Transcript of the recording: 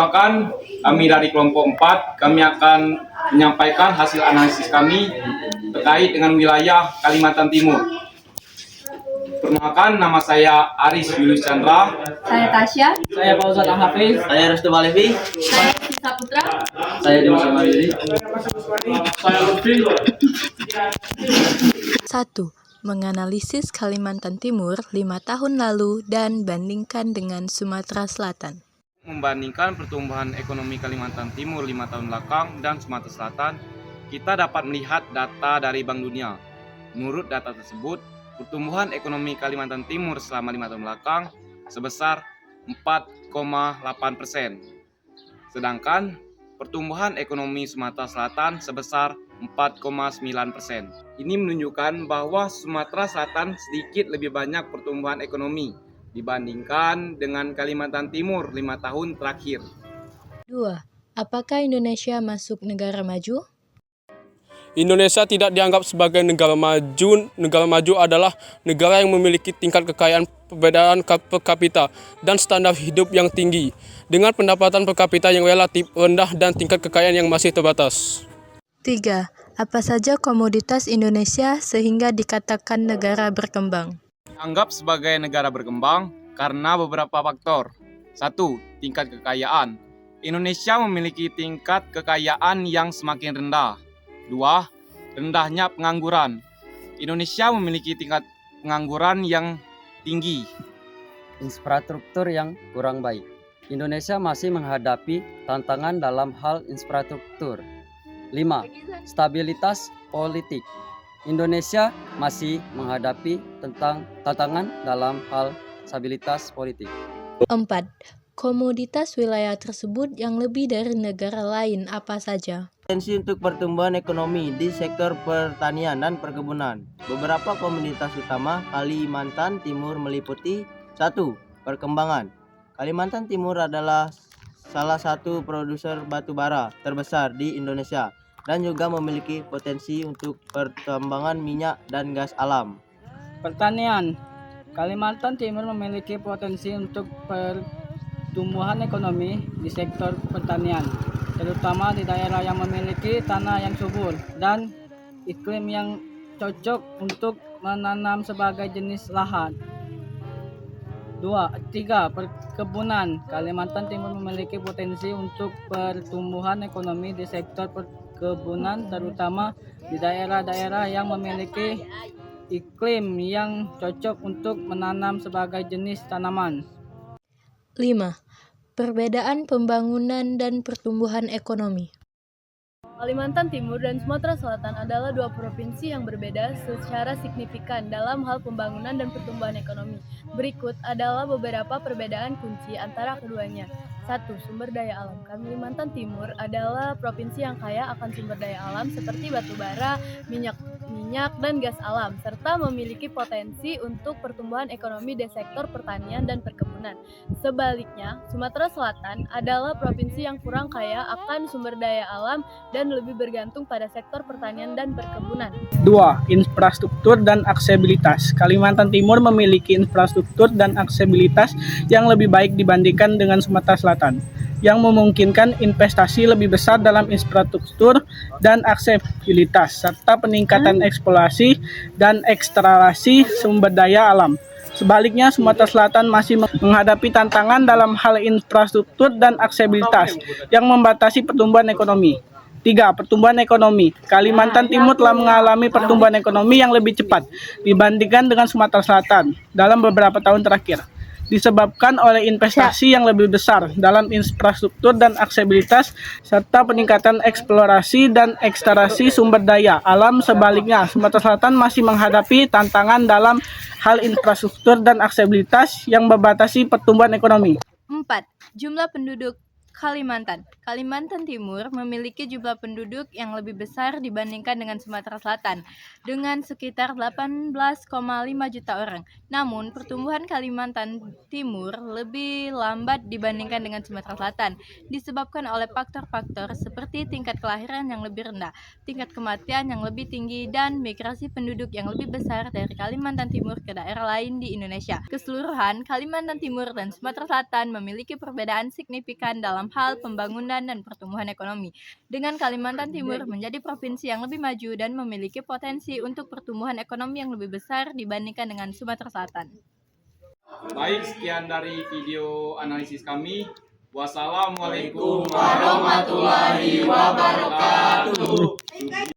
Perkenalkan, kami dari kelompok 4, kami akan menyampaikan hasil analisis kami terkait dengan wilayah Kalimantan Timur. Perkenalkan, nama saya Aris Julius Chandra. Saya Tasya. Saya Fauzan Al-Hafiz. Saya Restu Malevi. Saya Sisa Putra. Saya Dimas Malevi. Saya Lutfi. 1. Menganalisis Kalimantan Timur 5 tahun lalu dan bandingkan dengan Sumatera Selatan. Membandingkan pertumbuhan ekonomi Kalimantan Timur 5 tahun belakang dan Sumatera Selatan, kita dapat melihat data dari Bank Dunia. Menurut data tersebut, pertumbuhan ekonomi Kalimantan Timur selama 5 tahun belakang sebesar 4,8%. Sedangkan pertumbuhan ekonomi Sumatera Selatan sebesar 4,9%. Ini menunjukkan bahwa Sumatera Selatan sedikit lebih banyak pertumbuhan ekonomi dibandingkan dengan Kalimantan Timur 5 tahun terakhir. 2. Apakah Indonesia masuk negara maju? Indonesia tidak dianggap sebagai negara maju. Negara maju adalah negara yang memiliki tingkat kekayaan perbedaan per kapita dan standar hidup yang tinggi, dengan pendapatan per kapita yang relatif rendah dan tingkat kekayaan yang masih terbatas. 3. Apa saja komoditas Indonesia sehingga dikatakan negara berkembang? Dianggap sebagai negara berkembang karena beberapa faktor. 1. Tingkat kekayaan. Indonesia memiliki tingkat kekayaan yang semakin rendah. 2. Rendahnya pengangguran. Indonesia memiliki tingkat pengangguran yang tinggi. Infrastruktur yang kurang baik. Indonesia masih menghadapi tantangan dalam hal infrastruktur. 5. Stabilitas politik. Indonesia masih menghadapi tantangan dalam hal stabilitas politik. 4. Komoditas wilayah tersebut yang lebih dari negara lain apa saja? Potensi untuk pertumbuhan ekonomi di sektor pertanian dan perkebunan. Beberapa komoditas utama Kalimantan Timur meliputi 1. Perkembangan. Kalimantan Timur adalah salah satu produser batu bara terbesar di Indonesia dan juga memiliki potensi untuk pertambangan minyak dan gas alam. Pertanian. Kalimantan Timur memiliki potensi untuk pertumbuhan ekonomi di sektor pertanian, terutama di daerah yang memiliki tanah yang subur dan iklim yang cocok untuk menanam sebagai jenis lahan. 3. Perkebunan. Kalimantan Timur memiliki potensi untuk pertumbuhan ekonomi di sektor perkebunan, terutama di daerah-daerah yang memiliki iklim yang cocok untuk menanam sebagai jenis tanaman. 5. Perbedaan pembangunan dan pertumbuhan ekonomi. Kalimantan Timur dan Sumatera Selatan adalah dua provinsi yang berbeda secara signifikan dalam hal pembangunan dan pertumbuhan ekonomi. Berikut adalah beberapa perbedaan kunci antara keduanya. 1. Sumber daya alam. Kalimantan Timur adalah provinsi yang kaya akan sumber daya alam seperti batu bara, minyak dan gas alam, serta memiliki potensi untuk pertumbuhan ekonomi di sektor pertanian dan perkebunan. Sebaliknya, Sumatera Selatan adalah provinsi yang kurang kaya akan sumber daya alam dan lebih bergantung pada sektor pertanian dan perkebunan. 2. Infrastruktur dan aksesibilitas. Kalimantan Timur memiliki infrastruktur dan aksesibilitas yang lebih baik dibandingkan dengan Sumatera Selatan, yang memungkinkan investasi lebih besar dalam infrastruktur dan aksesibilitas, serta peningkatan eksplorasi dan ekstraksi sumber daya alam. Sebaliknya, Sumatera Selatan masih menghadapi tantangan dalam hal infrastruktur dan aksesibilitas yang membatasi pertumbuhan ekonomi. 3. Pertumbuhan ekonomi. Kalimantan Timur telah mengalami pertumbuhan ekonomi yang lebih cepat dibandingkan dengan Sumatera Selatan dalam beberapa tahun terakhir, disebabkan oleh investasi yang lebih besar dalam infrastruktur dan aksesibilitas serta peningkatan eksplorasi dan ekstraksi sumber daya alam. Sebaliknya, Sumatera Selatan masih menghadapi tantangan dalam hal infrastruktur dan aksesibilitas yang membatasi pertumbuhan ekonomi. 4. Jumlah penduduk Kalimantan. Kalimantan Timur memiliki jumlah penduduk yang lebih besar dibandingkan dengan Sumatera Selatan, dengan sekitar 18,5 juta orang. Namun, pertumbuhan Kalimantan Timur lebih lambat dibandingkan dengan Sumatera Selatan, disebabkan oleh faktor-faktor seperti tingkat kelahiran yang lebih rendah, tingkat kematian yang lebih tinggi, dan migrasi penduduk yang lebih besar dari Kalimantan Timur ke daerah lain di Indonesia. Keseluruhan, Kalimantan Timur dan Sumatera Selatan memiliki perbedaan signifikan dalam dalam hal pembangunan dan pertumbuhan ekonomi. Dengan Kalimantan Timur menjadi provinsi yang lebih maju dan memiliki potensi untuk pertumbuhan ekonomi yang lebih besar dibandingkan dengan Sumatera Selatan. Baik, sekian dari video analisis kami. Wassalamualaikum warahmatullahi wabarakatuh.